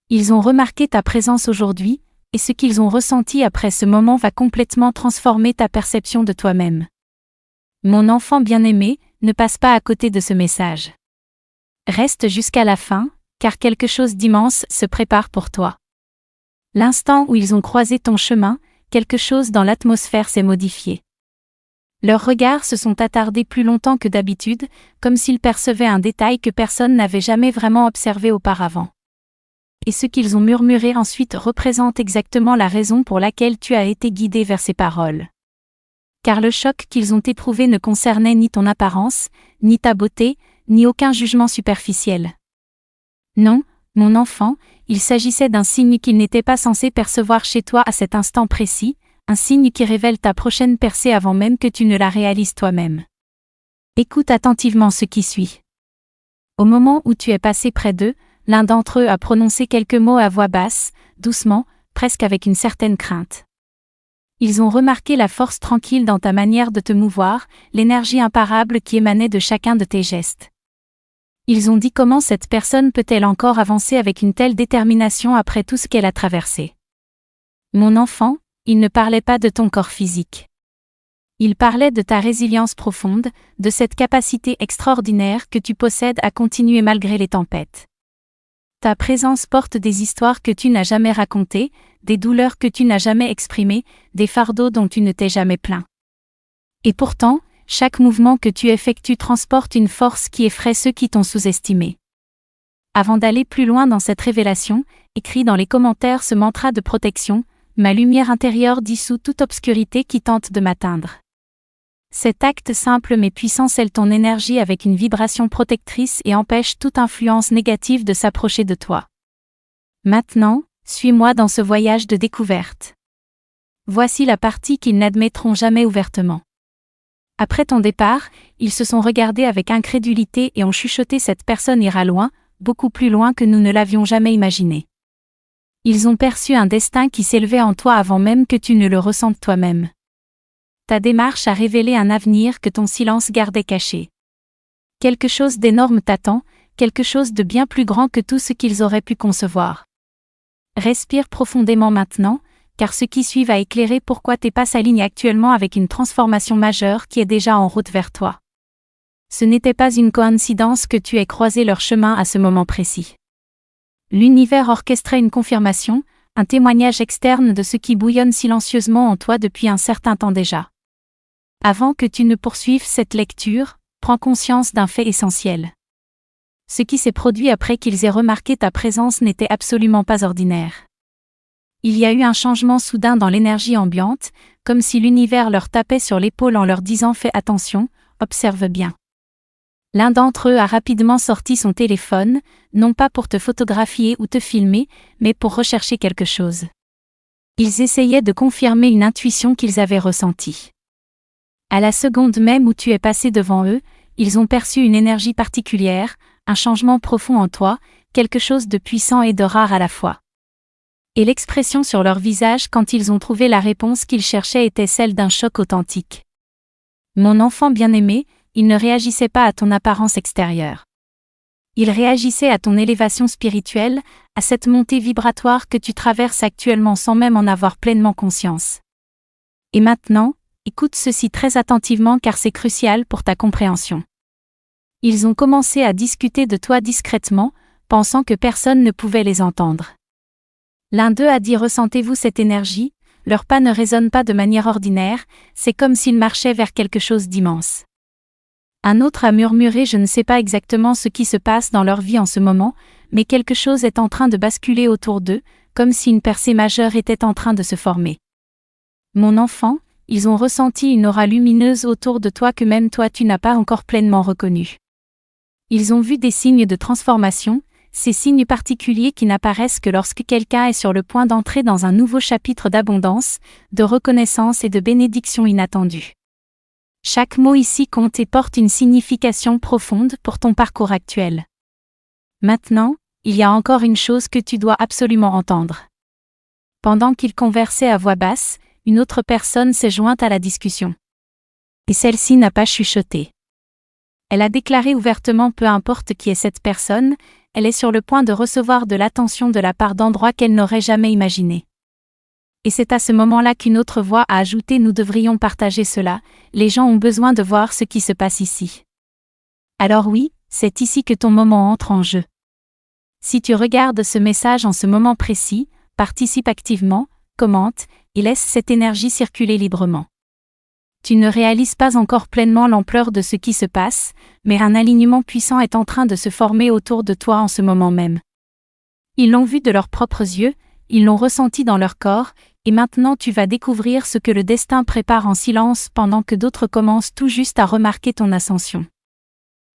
Ils ont remarqué ta présence aujourd'hui, et ce qu'ils ont ressenti après ce moment va complètement transformer ta perception de toi-même. Mon enfant bien-aimé, ne passe pas à côté de ce message. Reste jusqu'à la fin, car quelque chose d'immense se prépare pour toi. L'instant où ils ont croisé ton chemin, quelque chose dans l'atmosphère s'est modifié. Leurs regards se sont attardés plus longtemps que d'habitude, comme s'ils percevaient un détail que personne n'avait jamais vraiment observé auparavant. Et ce qu'ils ont murmuré ensuite représente exactement la raison pour laquelle tu as été guidé vers ces paroles. Car le choc qu'ils ont éprouvé ne concernait ni ton apparence, ni ta beauté, ni aucun jugement superficiel. Non, mon enfant, il s'agissait d'un signe qu'ils n'étaient pas censés percevoir chez toi à cet instant précis, un signe qui révèle ta prochaine percée avant même que tu ne la réalises toi-même. Écoute attentivement ce qui suit. Au moment où tu es passé près d'eux, l'un d'entre eux a prononcé quelques mots à voix basse, doucement, presque avec une certaine crainte. Ils ont remarqué la force tranquille dans ta manière de te mouvoir, l'énergie imparable qui émanait de chacun de tes gestes. Ils ont dit comment cette personne peut-elle encore avancer avec une telle détermination après tout ce qu'elle a traversé. Mon enfant, ils ne parlaient pas de ton corps physique. Ils parlaient de ta résilience profonde, de cette capacité extraordinaire que tu possèdes à continuer malgré les tempêtes. Ta présence porte des histoires que tu n'as jamais racontées, des douleurs que tu n'as jamais exprimées, des fardeaux dont tu ne t'es jamais plaint. Et pourtant, chaque mouvement que tu effectues transporte une force qui effraie ceux qui t'ont sous-estimé. Avant d'aller plus loin dans cette révélation, écris dans les commentaires ce mantra de protection: ma lumière intérieure dissout toute obscurité qui tente de m'atteindre. Cet acte simple mais puissant scelle ton énergie avec une vibration protectrice et empêche toute influence négative de s'approcher de toi. Maintenant, suis-moi dans ce voyage de découverte. Voici la partie qu'ils n'admettront jamais ouvertement. Après ton départ, ils se sont regardés avec incrédulité et ont chuchoté: cette personne ira loin, beaucoup plus loin que nous ne l'avions jamais imaginé. Ils ont perçu un destin qui s'élevait en toi avant même que tu ne le ressentes toi-même. Ta démarche a révélé un avenir que ton silence gardait caché. Quelque chose d'énorme t'attend, quelque chose de bien plus grand que tout ce qu'ils auraient pu concevoir. Respire profondément maintenant, car ce qui suit va éclairer pourquoi tes pas s'alignent actuellement avec une transformation majeure qui est déjà en route vers toi. Ce n'était pas une coïncidence que tu aies croisé leur chemin à ce moment précis. L'univers orchestrait une confirmation, un témoignage externe de ce qui bouillonne silencieusement en toi depuis un certain temps déjà. Avant que tu ne poursuives cette lecture, prends conscience d'un fait essentiel. Ce qui s'est produit après qu'ils aient remarqué ta présence n'était absolument pas ordinaire. Il y a eu un changement soudain dans l'énergie ambiante, comme si l'univers leur tapait sur l'épaule en leur disant: fais attention, observe bien. L'un d'entre eux a rapidement sorti son téléphone, non pas pour te photographier ou te filmer, mais pour rechercher quelque chose. Ils essayaient de confirmer une intuition qu'ils avaient ressentie. À la seconde même où tu es passé devant eux, ils ont perçu une énergie particulière, un changement profond en toi, quelque chose de puissant et de rare à la fois. Et l'expression sur leur visage quand ils ont trouvé la réponse qu'ils cherchaient était celle d'un choc authentique. Mon enfant bien-aimé, ils ne réagissaient pas à ton apparence extérieure. Ils réagissaient à ton élévation spirituelle, à cette montée vibratoire que tu traverses actuellement sans même en avoir pleinement conscience. Et maintenant, écoute ceci très attentivement car c'est crucial pour ta compréhension. Ils ont commencé à discuter de toi discrètement, pensant que personne ne pouvait les entendre. L'un d'eux a dit: ressentez-vous cette énergie? Leurs pas ne résonnent pas de manière ordinaire, c'est comme s'ils marchaient vers quelque chose d'immense. Un autre a murmuré: je ne sais pas exactement ce qui se passe dans leur vie en ce moment, mais quelque chose est en train de basculer autour d'eux, comme si une percée majeure était en train de se former. Mon enfant, ils ont ressenti une aura lumineuse autour de toi que même toi tu n'as pas encore pleinement reconnue. Ils ont vu des signes de transformation, ces signes particuliers qui n'apparaissent que lorsque quelqu'un est sur le point d'entrer dans un nouveau chapitre d'abondance, de reconnaissance et de bénédiction inattendue. Chaque mot ici compte et porte une signification profonde pour ton parcours actuel. Maintenant, il y a encore une chose que tu dois absolument entendre. Pendant qu'ils conversaient à voix basse, une autre personne s'est jointe à la discussion. Et celle-ci n'a pas chuchoté. Elle a déclaré ouvertement: peu importe qui est cette personne, elle est sur le point de recevoir de l'attention de la part d'endroits qu'elle n'aurait jamais imaginés. Et c'est à ce moment-là qu'une autre voix a ajouté: nous devrions partager cela, les gens ont besoin de voir ce qui se passe ici. Alors oui, c'est ici que ton moment entre en jeu. Si tu regardes ce message en ce moment précis, participe activement, commente, et laisse cette énergie circuler librement. Tu ne réalises pas encore pleinement l'ampleur de ce qui se passe, mais un alignement puissant est en train de se former autour de toi en ce moment même. Ils l'ont vu de leurs propres yeux, ils l'ont ressenti dans leur corps, et maintenant tu vas découvrir ce que le destin prépare en silence pendant que d'autres commencent tout juste à remarquer ton ascension.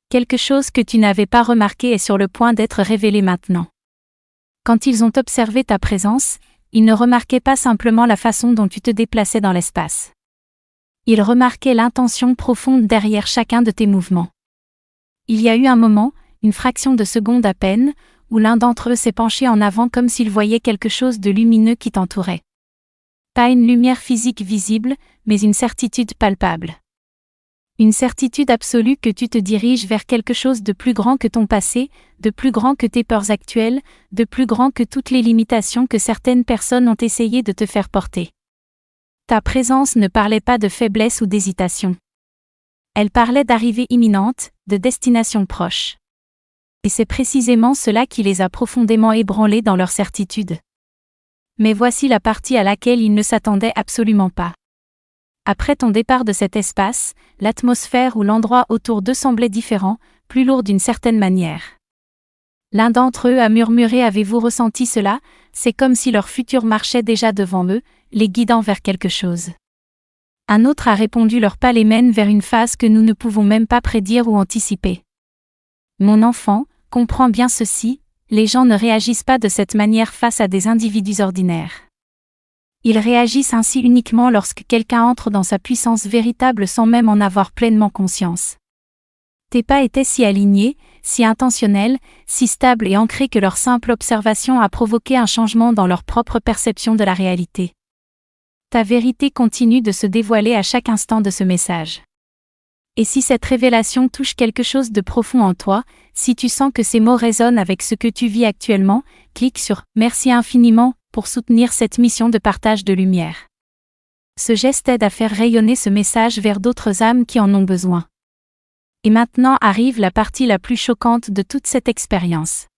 Quelque chose que tu n'avais pas remarqué est sur le point d'être révélé maintenant. Quand ils ont observé ta présence, ils ne remarquaient pas simplement la façon dont tu te déplaçais dans l'espace. Ils remarquaient l'intention profonde derrière chacun de tes mouvements. Il y a eu un moment, une fraction de seconde à peine, où l'un d'entre eux s'est penché en avant comme s'il voyait quelque chose de lumineux qui t'entourait. Pas une lumière physique visible, mais une certitude palpable. Une certitude absolue que tu te diriges vers quelque chose de plus grand que ton passé, de plus grand que tes peurs actuelles, de plus grand que toutes les limitations que certaines personnes ont essayé de te faire porter. Ta présence ne parlait pas de faiblesse ou d'hésitation. Elle parlait d'arrivée imminente, de destination proche. Et c'est précisément cela qui les a profondément ébranlés dans leur certitude. Mais voici la partie à laquelle ils ne s'attendaient absolument pas. Après ton départ de cet espace, l'atmosphère ou l'endroit autour d'eux semblait différent, plus lourd d'une certaine manière. L'un d'entre eux a murmuré: avez-vous ressenti cela? C'est comme si leur futur marchait déjà devant eux, les guidant vers quelque chose. Un autre a répondu: leur pas les mène vers une phase que nous ne pouvons même pas prédire ou anticiper. Mon enfant, comprends bien ceci, les gens ne réagissent pas de cette manière face à des individus ordinaires. Ils réagissent ainsi uniquement lorsque quelqu'un entre dans sa puissance véritable sans même en avoir pleinement conscience. Tes pas étaient si alignés, si intentionnels, si stables et ancrés que leur simple observation a provoqué un changement dans leur propre perception de la réalité. Ta vérité continue de se dévoiler à chaque instant de ce message. Et si cette révélation touche quelque chose de profond en toi, si tu sens que ces mots résonnent avec ce que tu vis actuellement, clique sur « Merci infiniment » pour soutenir cette mission de partage de lumière. Ce geste aide à faire rayonner ce message vers d'autres âmes qui en ont besoin. Et maintenant arrive la partie la plus choquante de toute cette expérience.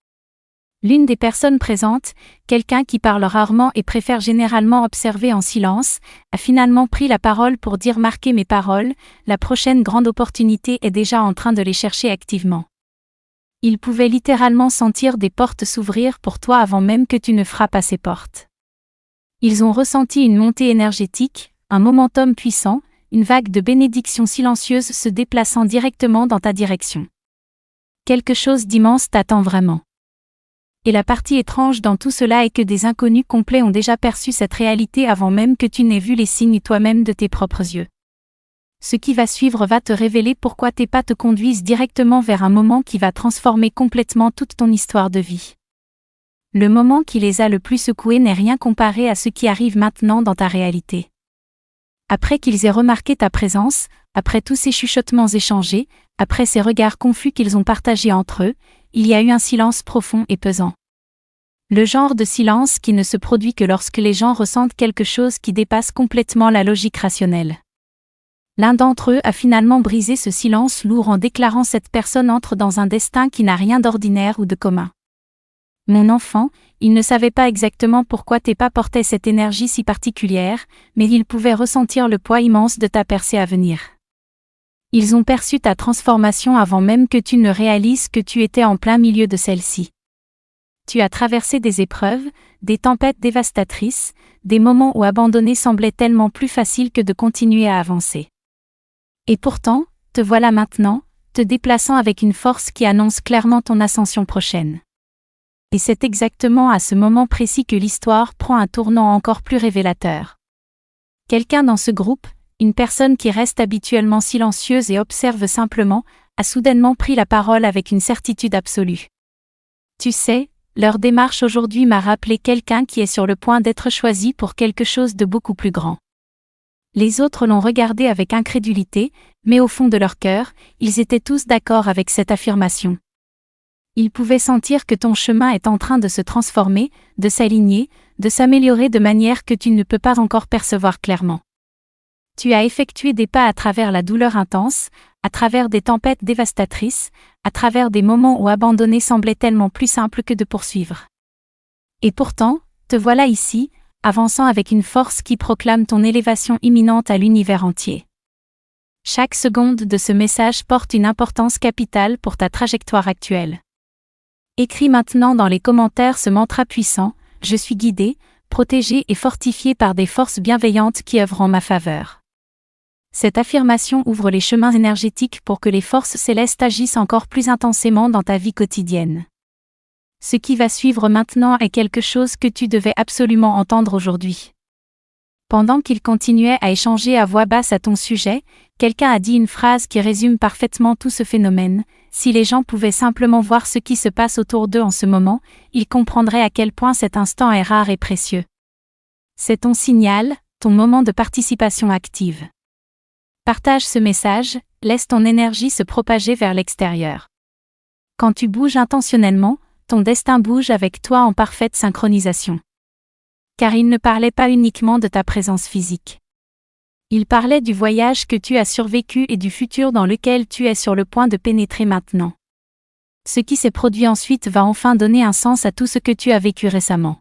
L'une des personnes présentes, quelqu'un qui parle rarement et préfère généralement observer en silence, a finalement pris la parole pour dire: marquez mes paroles, la prochaine grande opportunité est déjà en train de les chercher activement. Il pouvait littéralement sentir des portes s'ouvrir pour toi avant même que tu ne frappes à ces portes. Ils ont ressenti une montée énergétique, un momentum puissant, une vague de bénédictions silencieuses se déplaçant directement dans ta direction. Quelque chose d'immense t'attend vraiment. Et la partie étrange dans tout cela est que des inconnus complets ont déjà perçu cette réalité avant même que tu n'aies vu les signes toi-même de tes propres yeux. Ce qui va suivre va te révéler pourquoi tes pas te conduisent directement vers un moment qui va transformer complètement toute ton histoire de vie. Le moment qui les a le plus secoués n'est rien comparé à ce qui arrive maintenant dans ta réalité. Après qu'ils aient remarqué ta présence, après tous ces chuchotements échangés, après ces regards confus qu'ils ont partagés entre eux, il y a eu un silence profond et pesant. Le genre de silence qui ne se produit que lorsque les gens ressentent quelque chose qui dépasse complètement la logique rationnelle. L'un d'entre eux a finalement brisé ce silence lourd en déclarant: cette personne entre dans un destin qui n'a rien d'ordinaire ou de commun. Mon enfant, ils ne savaient pas exactement pourquoi tes pas portaient cette énergie si particulière, mais ils pouvaient ressentir le poids immense de ta percée à venir. Ils ont perçu ta transformation avant même que tu ne réalises que tu étais en plein milieu de celle-ci. Tu as traversé des épreuves, des tempêtes dévastatrices, des moments où abandonner semblait tellement plus facile que de continuer à avancer. Et pourtant, te voilà maintenant, te déplaçant avec une force qui annonce clairement ton ascension prochaine. Et c'est exactement à ce moment précis que l'histoire prend un tournant encore plus révélateur. Quelqu'un dans ce groupe, une personne qui reste habituellement silencieuse et observe simplement, a soudainement pris la parole avec une certitude absolue. Tu sais, leur démarche aujourd'hui m'a rappelé quelqu'un qui est sur le point d'être choisi pour quelque chose de beaucoup plus grand. Les autres l'ont regardé avec incrédulité, mais au fond de leur cœur, ils étaient tous d'accord avec cette affirmation. Ils pouvaient sentir que ton chemin est en train de se transformer, de s'aligner, de s'améliorer de manière que tu ne peux pas encore percevoir clairement. Tu as effectué des pas à travers la douleur intense, à travers des tempêtes dévastatrices, à travers des moments où abandonner semblait tellement plus simple que de poursuivre. Et pourtant, te voilà ici, avançant avec une force qui proclame ton élévation imminente à l'univers entier. Chaque seconde de ce message porte une importance capitale pour ta trajectoire actuelle. Écris maintenant dans les commentaires ce mantra puissant: je suis guidé, protégé et fortifié par des forces bienveillantes qui œuvrent en ma faveur. Cette affirmation ouvre les chemins énergétiques pour que les forces célestes agissent encore plus intensément dans ta vie quotidienne. Ce qui va suivre maintenant est quelque chose que tu devais absolument entendre aujourd'hui. Pendant qu'ils continuaient à échanger à voix basse à ton sujet, quelqu'un a dit une phrase qui résume parfaitement tout ce phénomène: si les gens pouvaient simplement voir ce qui se passe autour d'eux en ce moment, ils comprendraient à quel point cet instant est rare et précieux. C'est ton signal, ton moment de participation active. Partage ce message, laisse ton énergie se propager vers l'extérieur. Quand tu bouges intentionnellement, ton destin bouge avec toi en parfaite synchronisation. Car il ne parlait pas uniquement de ta présence physique. Il parlait du voyage que tu as survécu et du futur dans lequel tu es sur le point de pénétrer maintenant. Ce qui s'est produit ensuite va enfin donner un sens à tout ce que tu as vécu récemment.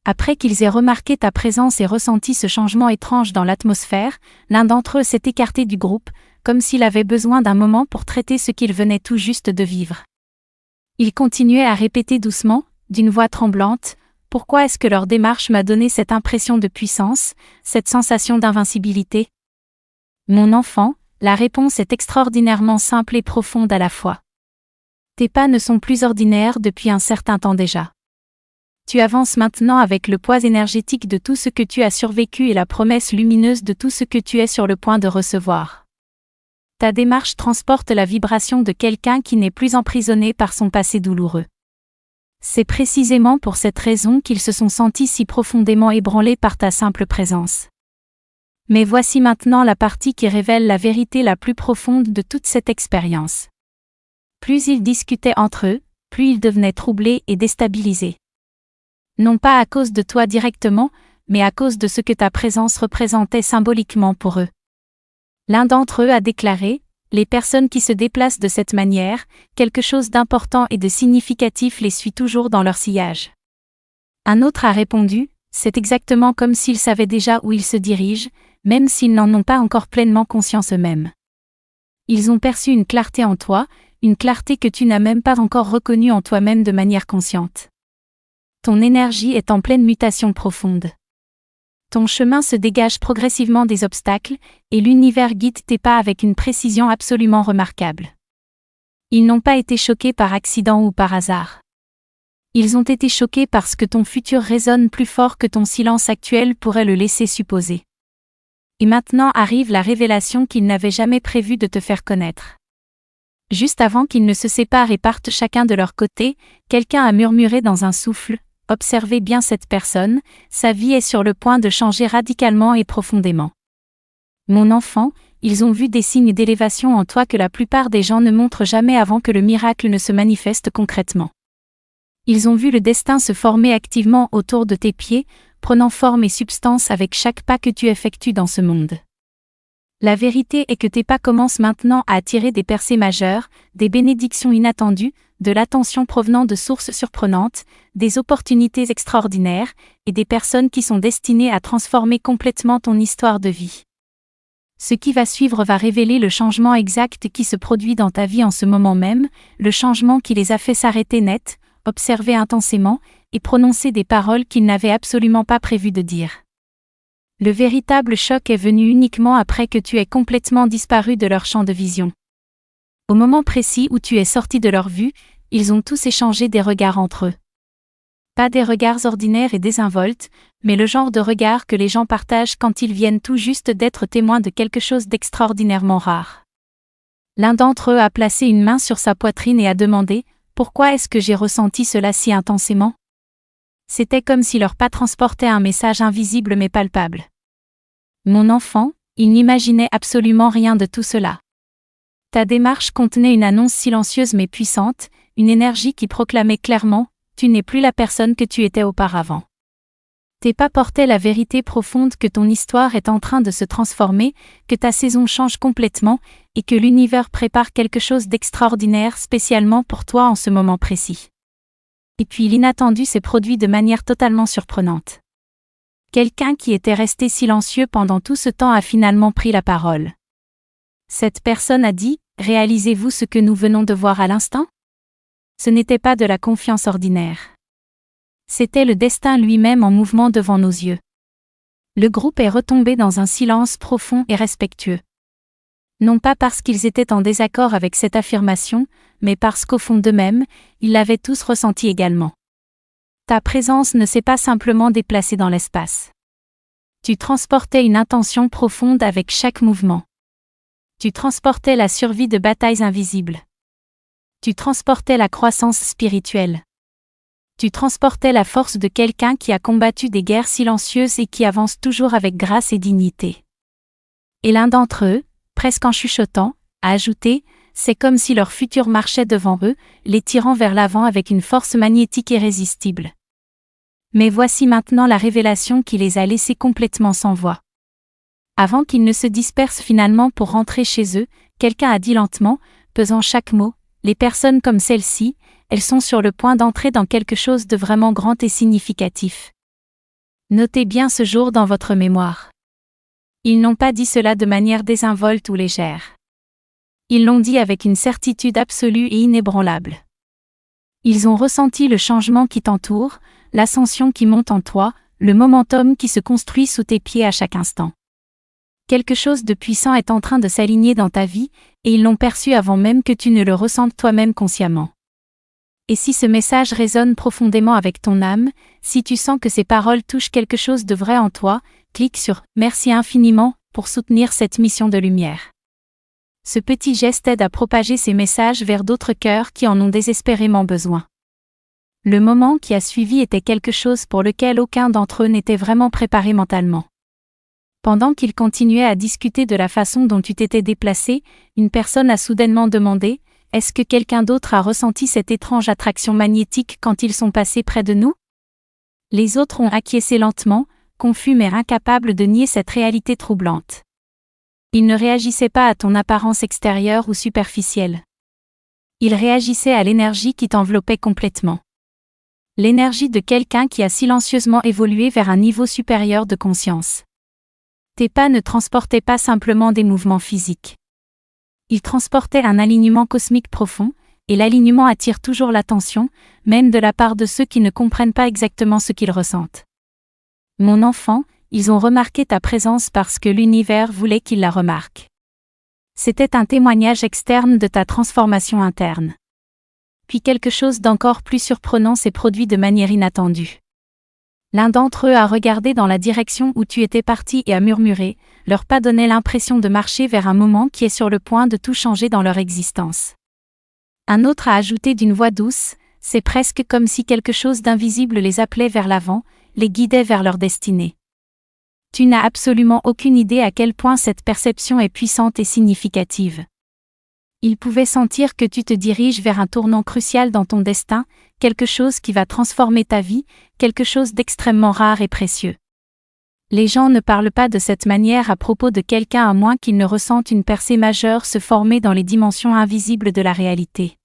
Après qu'ils aient remarqué ta présence et ressenti ce changement étrange dans l'atmosphère, l'un d'entre eux s'est écarté du groupe, comme s'il avait besoin d'un moment pour traiter ce qu'il venait tout juste de vivre. Il continuait à répéter doucement, d'une voix tremblante: pourquoi est-ce que leur démarche m'a donné cette impression de puissance, cette sensation d'invincibilité? Mon enfant, la réponse est extraordinairement simple et profonde à la fois. Tes pas ne sont plus ordinaires depuis un certain temps déjà. Tu avances maintenant avec le poids énergétique de tout ce que tu as survécu et la promesse lumineuse de tout ce que tu es sur le point de recevoir. Ta démarche transporte la vibration de quelqu'un qui n'est plus emprisonné par son passé douloureux. C'est précisément pour cette raison qu'ils se sont sentis si profondément ébranlés par ta simple présence. Mais voici maintenant la partie qui révèle la vérité la plus profonde de toute cette expérience. Plus ils discutaient entre eux, plus ils devenaient troublés et déstabilisés. Non pas à cause de toi directement, mais à cause de ce que ta présence représentait symboliquement pour eux. L'un d'entre eux a déclaré: les personnes qui se déplacent de cette manière, quelque chose d'important et de significatif les suit toujours dans leur sillage. Un autre a répondu: c'est exactement comme s'ils savaient déjà où ils se dirigent, même s'ils n'en ont pas encore pleinement conscience eux-mêmes. Ils ont perçu une clarté en toi, une clarté que tu n'as même pas encore reconnue en toi-même de manière consciente. Ton énergie est en pleine mutation profonde. Ton chemin se dégage progressivement des obstacles, et l'univers guide tes pas avec une précision absolument remarquable. Ils n'ont pas été choqués par accident ou par hasard. Ils ont été choqués parce que ton futur résonne plus fort que ton silence actuel pourrait le laisser supposer. Et maintenant arrive la révélation qu'ils n'avaient jamais prévu de te faire connaître. Juste avant qu'ils ne se séparent et partent chacun de leur côté, quelqu'un a murmuré dans un souffle: observez bien cette personne, sa vie est sur le point de changer radicalement et profondément. Mon enfant, ils ont vu des signes d'élévation en toi que la plupart des gens ne montrent jamais avant que le miracle ne se manifeste concrètement. Ils ont vu le destin se former activement autour de tes pieds, prenant forme et substance avec chaque pas que tu effectues dans ce monde. La vérité est que tes pas commencent maintenant à attirer des percées majeures, des bénédictions inattendues, de l'attention provenant de sources surprenantes, des opportunités extraordinaires, et des personnes qui sont destinées à transformer complètement ton histoire de vie. Ce qui va suivre va révéler le changement exact qui se produit dans ta vie en ce moment même, le changement qui les a fait s'arrêter net, observer intensément, et prononcer des paroles qu'ils n'avaient absolument pas prévu de dire. Le véritable choc est venu uniquement après que tu aies complètement disparu de leur champ de vision. Au moment précis où tu es sorti de leur vue, ils ont tous échangé des regards entre eux. Pas des regards ordinaires et désinvoltes, mais le genre de regard que les gens partagent quand ils viennent tout juste d'être témoins de quelque chose d'extraordinairement rare. L'un d'entre eux a placé une main sur sa poitrine et a demandé: pourquoi est-ce que j'ai ressenti cela si intensément? C'était comme si leur pas transportait un message invisible mais palpable. Mon enfant, il n'imaginait absolument rien de tout cela. Ta démarche contenait une annonce silencieuse mais puissante, une énergie qui proclamait clairement « Tu n'es plus la personne que tu étais auparavant ». Tes pas portaient la vérité profonde que ton histoire est en train de se transformer, que ta saison change complètement et que l'univers prépare quelque chose d'extraordinaire spécialement pour toi en ce moment précis. Et puis l'inattendu s'est produit de manière totalement surprenante. Quelqu'un qui était resté silencieux pendant tout ce temps a finalement pris la parole. Cette personne a dit « Réalisez-vous ce que nous venons de voir à l'instant ?» Ce n'était pas de la confiance ordinaire. C'était le destin lui-même en mouvement devant nos yeux. Le groupe est retombé dans un silence profond et respectueux. Non pas parce qu'ils étaient en désaccord avec cette affirmation, mais parce qu'au fond d'eux-mêmes, ils l'avaient tous ressenti également. Ta présence ne s'est pas simplement déplacée dans l'espace. Tu transportais une intention profonde avec chaque mouvement. Tu transportais la survie de batailles invisibles. Tu transportais la croissance spirituelle. Tu transportais la force de quelqu'un qui a combattu des guerres silencieuses et qui avance toujours avec grâce et dignité. Et l'un d'entre eux, presque en chuchotant, a ajouté « C'est comme si leur futur marchait devant eux, les tirant vers l'avant avec une force magnétique irrésistible. » Mais voici maintenant la révélation qui les a laissés complètement sans voix. Avant qu'ils ne se dispersent finalement pour rentrer chez eux, quelqu'un a dit lentement, pesant chaque mot, « Les personnes comme celle-ci, elles sont sur le point d'entrer dans quelque chose de vraiment grand et significatif. Notez bien ce jour dans votre mémoire. » Ils n'ont pas dit cela de manière désinvolte ou légère. Ils l'ont dit avec une certitude absolue et inébranlable. Ils ont ressenti le changement qui t'entoure, l'ascension qui monte en toi, le momentum qui se construit sous tes pieds à chaque instant. Quelque chose de puissant est en train de s'aligner dans ta vie, et ils l'ont perçu avant même que tu ne le ressentes toi-même consciemment. Et si ce message résonne profondément avec ton âme, si tu sens que ces paroles touchent quelque chose de vrai en toi, clique sur « Merci infiniment » pour soutenir cette mission de lumière. Ce petit geste aide à propager ces messages vers d'autres cœurs qui en ont désespérément besoin. Le moment qui a suivi était quelque chose pour lequel aucun d'entre eux n'était vraiment préparé mentalement. Pendant qu'ils continuaient à discuter de la façon dont tu t'étais déplacé, une personne a soudainement demandé « Est-ce que quelqu'un d'autre a ressenti cette étrange attraction magnétique quand ils sont passés près de nous ?» Les autres ont acquiescé lentement, confus mais incapables de nier cette réalité troublante. Ils ne réagissaient pas à ton apparence extérieure ou superficielle. Ils réagissaient à l'énergie qui t'enveloppait complètement. L'énergie de quelqu'un qui a silencieusement évolué vers un niveau supérieur de conscience. Tes pas ne transportaient pas simplement des mouvements physiques. Ils transportaient un alignement cosmique profond, et l'alignement attire toujours l'attention, même de la part de ceux qui ne comprennent pas exactement ce qu'ils ressentent. Mon enfant, ils ont remarqué ta présence parce que l'univers voulait qu'ils la remarquent. C'était un témoignage externe de ta transformation interne. Puis quelque chose d'encore plus surprenant s'est produit de manière inattendue. L'un d'entre eux a regardé dans la direction où tu étais parti et a murmuré, leurs pas donnaient l'impression de marcher vers un moment qui est sur le point de tout changer dans leur existence. Un autre a ajouté d'une voix douce, c'est presque comme si quelque chose d'invisible les appelait vers l'avant, les guidait vers leur destinée. Tu n'as absolument aucune idée à quel point cette perception est puissante et significative. Ils pouvaient sentir que tu te diriges vers un tournant crucial dans ton destin, quelque chose qui va transformer ta vie, quelque chose d'extrêmement rare et précieux. Les gens ne parlent pas de cette manière à propos de quelqu'un à moins qu'ils ne ressentent une percée majeure se former dans les dimensions invisibles de la réalité.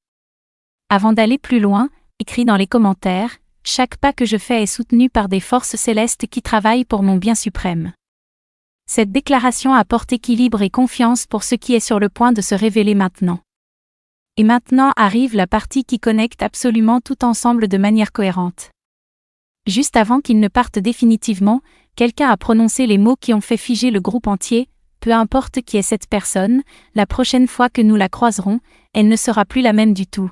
Avant d'aller plus loin, écris dans les commentaires, chaque pas que je fais est soutenu par des forces célestes qui travaillent pour mon bien suprême. Cette déclaration apporte équilibre et confiance pour ce qui est sur le point de se révéler maintenant. Et maintenant arrive la partie qui connecte absolument tout ensemble de manière cohérente. Juste avant qu'ils ne partent définitivement, quelqu'un a prononcé les mots qui ont fait figer le groupe entier, peu importe qui est cette personne, la prochaine fois que nous la croiserons, elle ne sera plus la même du tout.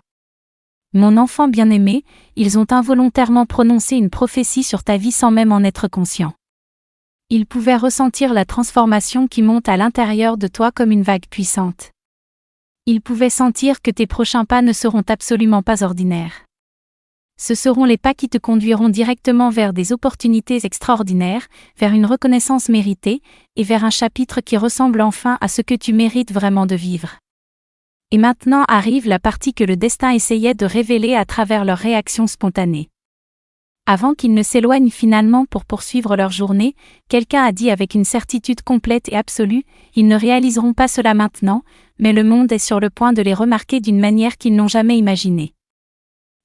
Mon enfant bien-aimé, ils ont involontairement prononcé une prophétie sur ta vie sans même en être conscient. Ils pouvaient ressentir la transformation qui monte à l'intérieur de toi comme une vague puissante. Ils pouvaient sentir que tes prochains pas ne seront absolument pas ordinaires. Ce seront les pas qui te conduiront directement vers des opportunités extraordinaires, vers une reconnaissance méritée, et vers un chapitre qui ressemble enfin à ce que tu mérites vraiment de vivre. Et maintenant arrive la partie que le destin essayait de révéler à travers leur réaction spontanée. Avant qu'ils ne s'éloignent finalement pour poursuivre leur journée, quelqu'un a dit avec une certitude complète et absolue, ils ne réaliseront pas cela maintenant, mais le monde est sur le point de les remarquer d'une manière qu'ils n'ont jamais imaginée.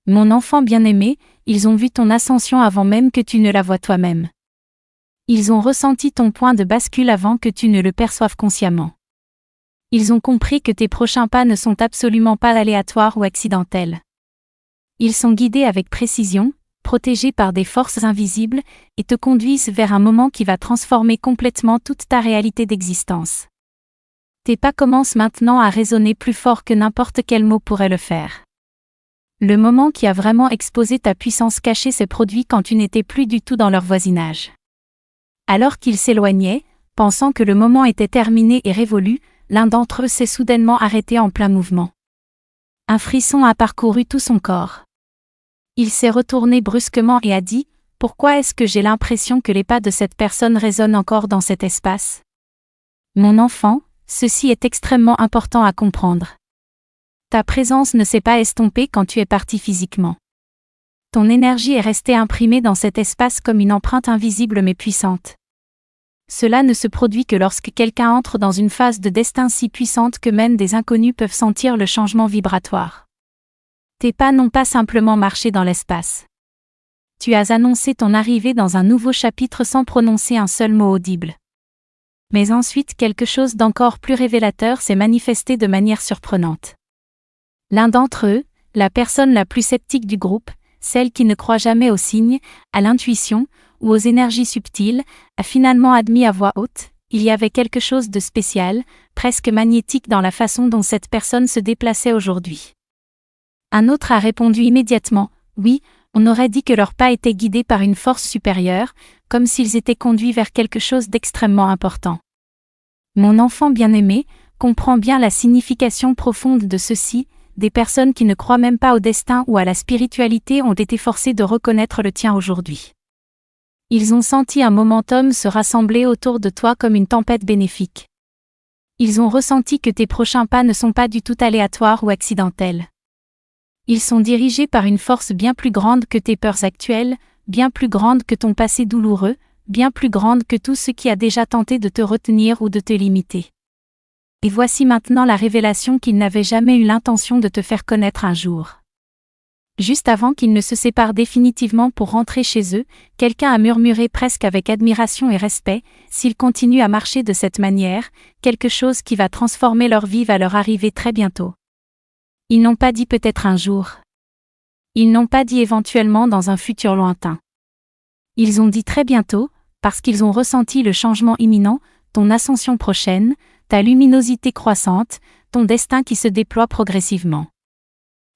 Mon enfant bien-aimé, ils ont vu ton ascension avant même que tu ne la vois toi-même. Ils ont ressenti ton point de bascule avant que tu ne le perçoives consciemment. Ils ont compris que tes prochains pas ne sont absolument pas aléatoires ou accidentels. Ils sont guidés avec précision, protégés par des forces invisibles, et te conduisent vers un moment qui va transformer complètement toute ta réalité d'existence. Tes pas commencent maintenant à résonner plus fort que n'importe quel mot pourrait le faire. Le moment qui a vraiment exposé ta puissance cachée s'est produit quand tu n'étais plus du tout dans leur voisinage. Alors qu'ils s'éloignaient, pensant que le moment était terminé et révolu, l'un d'entre eux s'est soudainement arrêté en plein mouvement. Un frisson a parcouru tout son corps. Il s'est retourné brusquement et a dit « Pourquoi est-ce que j'ai l'impression que les pas de cette personne résonnent encore dans cet espace ?» Mon enfant, ceci est extrêmement important à comprendre. Ta présence ne s'est pas estompée quand tu es parti physiquement. Ton énergie est restée imprimée dans cet espace comme une empreinte invisible mais puissante. Cela ne se produit que lorsque quelqu'un entre dans une phase de destin si puissante que même des inconnus peuvent sentir le changement vibratoire. Tes pas n'ont pas simplement marché dans l'espace. Tu as annoncé ton arrivée dans un nouveau chapitre sans prononcer un seul mot audible. Mais ensuite quelque chose d'encore plus révélateur s'est manifesté de manière surprenante. L'un d'entre eux, la personne la plus sceptique du groupe, celle qui ne croit jamais aux signes, à l'intuition ou aux énergies subtiles, a finalement admis à voix haute, il y avait quelque chose de spécial, presque magnétique dans la façon dont cette personne se déplaçait aujourd'hui. Un autre a répondu immédiatement, oui, on aurait dit que leurs pas étaient guidés par une force supérieure, comme s'ils étaient conduits vers quelque chose d'extrêmement important. Mon enfant bien-aimé, comprends bien la signification profonde de ceci. Des personnes qui ne croient même pas au destin ou à la spiritualité ont été forcées de reconnaître le tien aujourd'hui. Ils ont senti un momentum se rassembler autour de toi comme une tempête bénéfique. Ils ont ressenti que tes prochains pas ne sont pas du tout aléatoires ou accidentels. Ils sont dirigés par une force bien plus grande que tes peurs actuelles, bien plus grande que ton passé douloureux, bien plus grande que tout ce qui a déjà tenté de te retenir ou de te limiter. Et voici maintenant la révélation qu'ils n'avaient jamais eu l'intention de te faire connaître un jour. Juste avant qu'ils ne se séparent définitivement pour rentrer chez eux, quelqu'un a murmuré presque avec admiration et respect, s'ils continuent à marcher de cette manière, quelque chose qui va transformer leur vie va leur arriver très bientôt. Ils n'ont pas dit peut-être un jour. Ils n'ont pas dit éventuellement dans un futur lointain. Ils ont dit très bientôt, parce qu'ils ont ressenti le changement imminent, ton ascension prochaine, ta luminosité croissante, ton destin qui se déploie progressivement.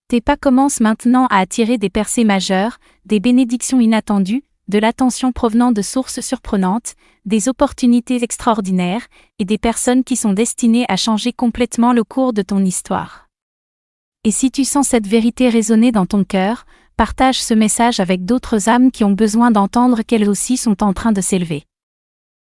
Tes pas commencent maintenant à attirer des percées majeures, des bénédictions inattendues, de l'attention provenant de sources surprenantes, des opportunités extraordinaires, et des personnes qui sont destinées à changer complètement le cours de ton histoire. Et si tu sens cette vérité résonner dans ton cœur, partage ce message avec d'autres âmes qui ont besoin d'entendre qu'elles aussi sont en train de s'élever.